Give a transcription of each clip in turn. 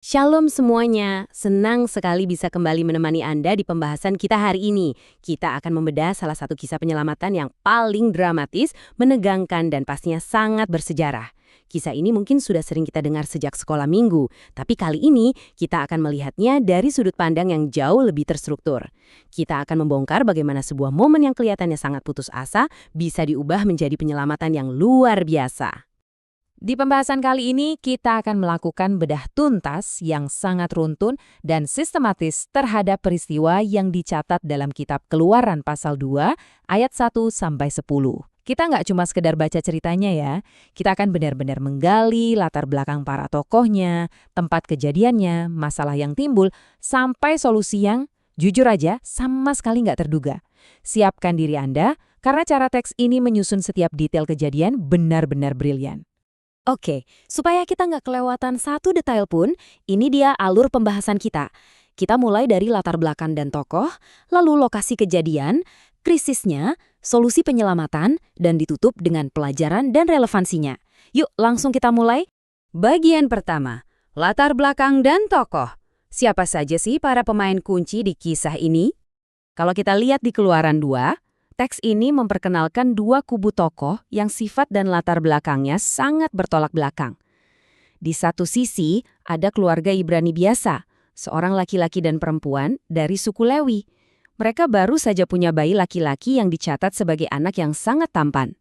Shalom semuanya, senang sekali bisa kembali menemani Anda di pembahasan kita hari ini. Kita akan membedah salah satu kisah penyelamatan yang paling dramatis, menegangkan, dan pastinya sangat bersejarah. Kisah ini mungkin sudah sering kita dengar sejak sekolah minggu, tapi kali ini kita akan melihatnya dari sudut pandang yang jauh lebih terstruktur. Kita akan membongkar bagaimana sebuah momen yang kelihatannya sangat putus asa bisa diubah menjadi penyelamatan yang luar biasa. Di pembahasan kali ini, kita akan melakukan bedah tuntas yang sangat runtun dan sistematis terhadap peristiwa yang dicatat dalam kitab Keluaran pasal 2, ayat 1-10. Kita nggak cuma sekedar baca ceritanya ya, kita akan benar-benar menggali latar belakang para tokohnya, tempat kejadiannya, masalah yang timbul, sampai solusi yang, jujur aja, sama sekali nggak terduga. Siapkan diri Anda, karena cara teks ini menyusun setiap detail kejadian benar-benar brilian. Oke, supaya kita nggak kelewatan satu detail pun, ini dia alur pembahasan kita. Kita mulai dari latar belakang dan tokoh, lalu lokasi kejadian, krisisnya, solusi penyelamatan, dan ditutup dengan pelajaran dan relevansinya. Yuk, langsung kita mulai. Bagian pertama, latar belakang dan tokoh. Siapa saja sih para pemain kunci di kisah ini? Kalau kita lihat di Keluaran 2, teks ini memperkenalkan dua kubu tokoh yang sifat dan latar belakangnya sangat bertolak belakang. Di satu sisi, ada keluarga Ibrani biasa, seorang laki-laki dan perempuan dari suku Lewi. Mereka baru saja punya bayi laki-laki yang dicatat sebagai anak yang sangat tampan.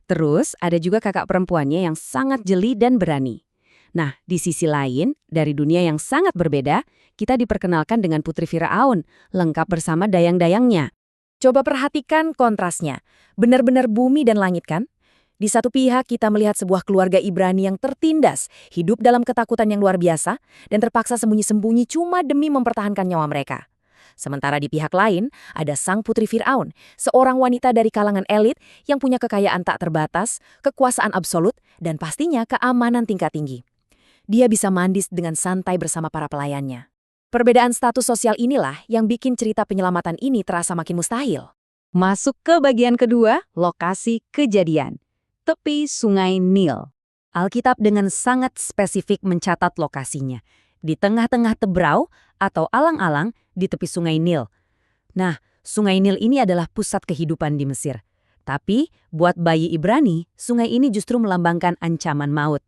Terus, ada juga kakak perempuannya yang sangat jeli dan berani. Nah, di sisi lain, dari dunia yang sangat berbeda, kita diperkenalkan dengan Putri Firaun, lengkap bersama dayang-dayangnya. Coba perhatikan kontrasnya. Benar-benar bumi dan langit kan? Di satu pihak kita melihat sebuah keluarga Ibrani yang tertindas, hidup dalam ketakutan yang luar biasa, dan terpaksa sembunyi-sembunyi cuma demi mempertahankan nyawa mereka. Sementara di pihak lain, ada sang Putri Firaun, seorang wanita dari kalangan elit yang punya kekayaan tak terbatas, kekuasaan absolut, dan pastinya keamanan tingkat tinggi. Dia bisa mandi dengan santai bersama para pelayannya. Perbedaan status sosial inilah yang bikin cerita penyelamatan ini terasa makin mustahil. Masuk ke bagian kedua, lokasi kejadian. Tepi Sungai Nil. Alkitab dengan sangat spesifik mencatat lokasinya. Di tengah-tengah tebrau atau alang-alang di tepi Sungai Nil. Nah, Sungai Nil ini adalah pusat kehidupan di Mesir. Tapi, buat bayi Ibrani, sungai ini justru melambangkan ancaman maut.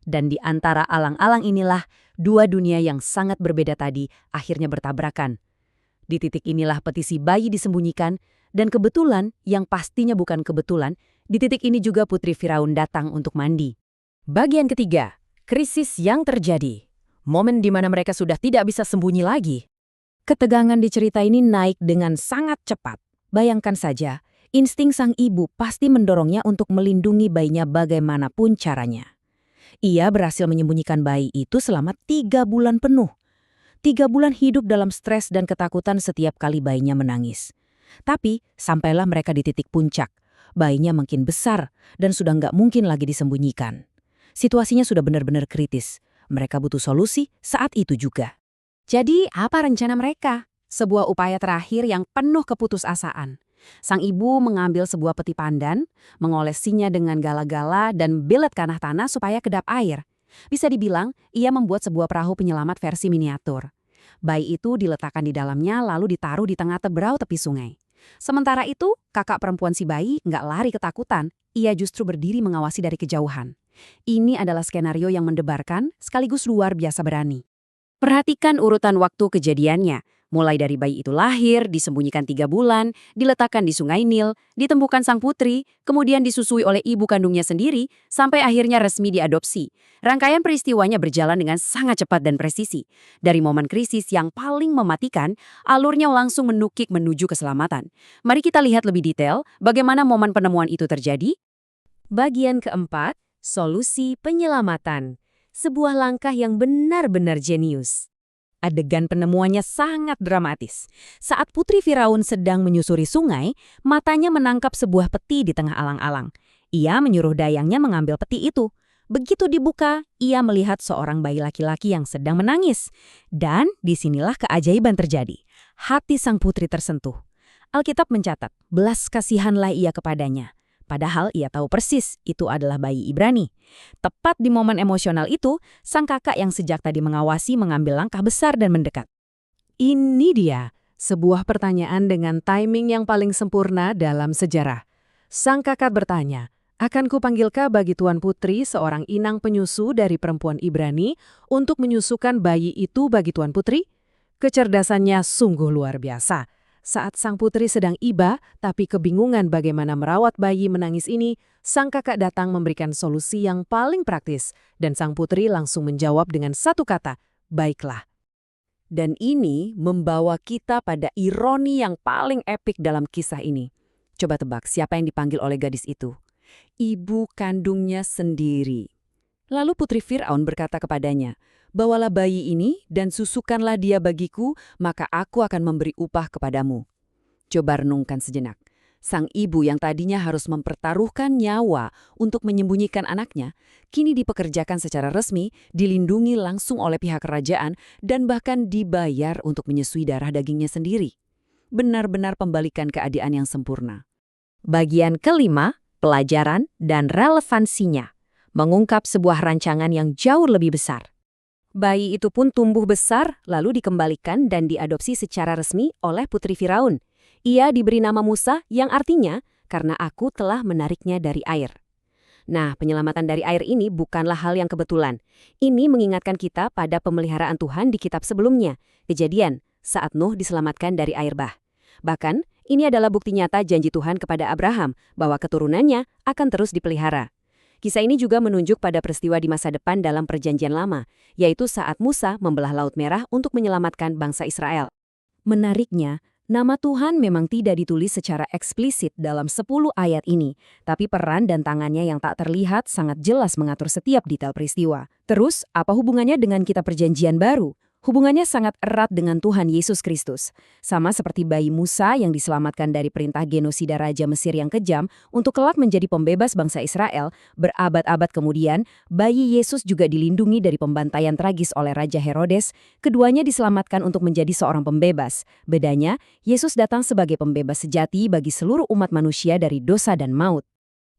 Dan di antara alang-alang inilah, dua dunia yang sangat berbeda tadi akhirnya bertabrakan. Di titik inilah petisi bayi disembunyikan, dan kebetulan, yang pastinya bukan kebetulan, di titik ini juga Putri Firaun datang untuk mandi. Bagian ketiga, krisis yang terjadi. Momen di mana mereka sudah tidak bisa sembunyi lagi. Ketegangan di cerita ini naik dengan sangat cepat. Bayangkan saja, insting sang ibu pasti mendorongnya untuk melindungi bayinya bagaimanapun caranya. Ia berhasil menyembunyikan bayi itu selama 3 bulan penuh. 3 bulan hidup dalam stres dan ketakutan setiap kali bayinya menangis. Tapi, sampailah mereka di titik puncak. Bayinya makin besar dan sudah nggak mungkin lagi disembunyikan. Situasinya sudah benar-benar kritis. Mereka butuh solusi saat itu juga. Jadi, apa rencana mereka? Sebuah upaya terakhir yang penuh keputusasaan. Sang ibu mengambil sebuah peti pandan, mengolesinya dengan gala-gala dan bilet tanah supaya kedap air. Bisa dibilang, ia membuat sebuah perahu penyelamat versi miniatur. Bayi itu diletakkan di dalamnya lalu ditaruh di tengah tebrau tepi sungai. Sementara itu, kakak perempuan si bayi nggak lari ketakutan, ia justru berdiri mengawasi dari kejauhan. Ini adalah skenario yang mendebarkan sekaligus luar biasa berani. Perhatikan urutan waktu kejadiannya. Mulai dari bayi itu lahir, disembunyikan 3 bulan, diletakkan di Sungai Nil, ditemukan sang putri, kemudian disusui oleh ibu kandungnya sendiri, sampai akhirnya resmi diadopsi. Rangkaian peristiwanya berjalan dengan sangat cepat dan presisi. Dari momen krisis yang paling mematikan, alurnya langsung menukik menuju keselamatan. Mari kita lihat lebih detail bagaimana momen penemuan itu terjadi. Bagian keempat, solusi penyelamatan. Sebuah langkah yang benar-benar jenius. Adegan penemuannya sangat dramatis. Saat Putri Firaun sedang menyusuri sungai, matanya menangkap sebuah peti di tengah alang-alang. Ia menyuruh dayangnya mengambil peti itu. Begitu dibuka, ia melihat seorang bayi laki-laki yang sedang menangis. Dan disinilah keajaiban terjadi. Hati sang putri tersentuh. Alkitab mencatat, belas kasihanlah ia kepadanya. Padahal ia tahu persis itu adalah bayi Ibrani. Tepat di momen emosional itu, sang kakak yang sejak tadi mengawasi mengambil langkah besar dan mendekat. Ini dia, sebuah pertanyaan dengan timing yang paling sempurna dalam sejarah. Sang kakak bertanya, "Akan kupanggilkah bagi Tuan Putri seorang inang penyusu dari perempuan Ibrani untuk menyusukan bayi itu bagi Tuan Putri?" Kecerdasannya sungguh luar biasa. Saat sang putri sedang iba, tapi kebingungan bagaimana merawat bayi menangis ini, sang kakak datang memberikan solusi yang paling praktis, dan sang putri langsung menjawab dengan satu kata, "Baiklah." Dan ini membawa kita pada ironi yang paling epik dalam kisah ini. Coba tebak siapa yang dipanggil oleh gadis itu? Ibu kandungnya sendiri. Lalu putri Firaun berkata kepadanya, "Bawalah bayi ini dan susukanlah dia bagiku, maka aku akan memberi upah kepadamu." Coba renungkan sejenak. Sang ibu yang tadinya harus mempertaruhkan nyawa untuk menyembunyikan anaknya, kini dipekerjakan secara resmi, dilindungi langsung oleh pihak kerajaan, dan bahkan dibayar untuk menyusui darah dagingnya sendiri. Benar-benar pembalikan keadaan yang sempurna. Bagian kelima, pelajaran dan relevansinya. Mengungkap sebuah rancangan yang jauh lebih besar. Bayi itu pun tumbuh besar, lalu dikembalikan dan diadopsi secara resmi oleh putri Firaun. Ia diberi nama Musa yang artinya, "Karena aku telah menariknya dari air." Nah, penyelamatan dari air ini bukanlah hal yang kebetulan. Ini mengingatkan kita pada pemeliharaan Tuhan di kitab sebelumnya, Kejadian, saat Nuh diselamatkan dari air bah. Bahkan, ini adalah bukti nyata janji Tuhan kepada Abraham bahwa keturunannya akan terus dipelihara. Kisah ini juga menunjuk pada peristiwa di masa depan dalam Perjanjian Lama, yaitu saat Musa membelah Laut Merah untuk menyelamatkan bangsa Israel. Menariknya, nama Tuhan memang tidak ditulis secara eksplisit dalam 10 ayat ini, tapi peran dan tangannya yang tak terlihat sangat jelas mengatur setiap detail peristiwa. Terus, apa hubungannya dengan kitab Perjanjian Baru? Hubungannya sangat erat dengan Tuhan Yesus Kristus. Sama seperti bayi Musa yang diselamatkan dari perintah genosida Raja Mesir yang kejam untuk kelak menjadi pembebas bangsa Israel, berabad-abad kemudian, bayi Yesus juga dilindungi dari pembantaian tragis oleh Raja Herodes. Keduanya diselamatkan untuk menjadi seorang pembebas. Bedanya, Yesus datang sebagai pembebas sejati bagi seluruh umat manusia dari dosa dan maut.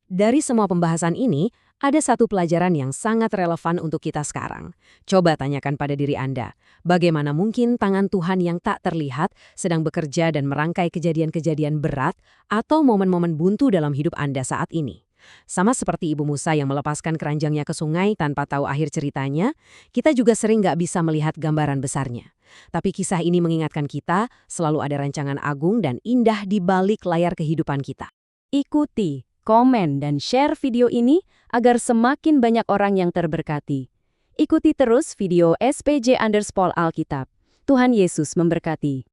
Dari semua pembahasan ini, ada satu pelajaran yang sangat relevan untuk kita sekarang. Coba tanyakan pada diri Anda, bagaimana mungkin tangan Tuhan yang tak terlihat sedang bekerja dan merangkai kejadian-kejadian berat atau momen-momen buntu dalam hidup Anda saat ini? Sama seperti Ibu Musa yang melepaskan keranjangnya ke sungai tanpa tahu akhir ceritanya, kita juga sering nggak bisa melihat gambaran besarnya. Tapi kisah ini mengingatkan kita selalu ada rancangan agung dan indah di balik layar kehidupan kita. Ikuti, komen, dan share video ini agar semakin banyak orang yang terberkati. Ikuti terus video SPJ_Alkitab. Tuhan Yesus memberkati.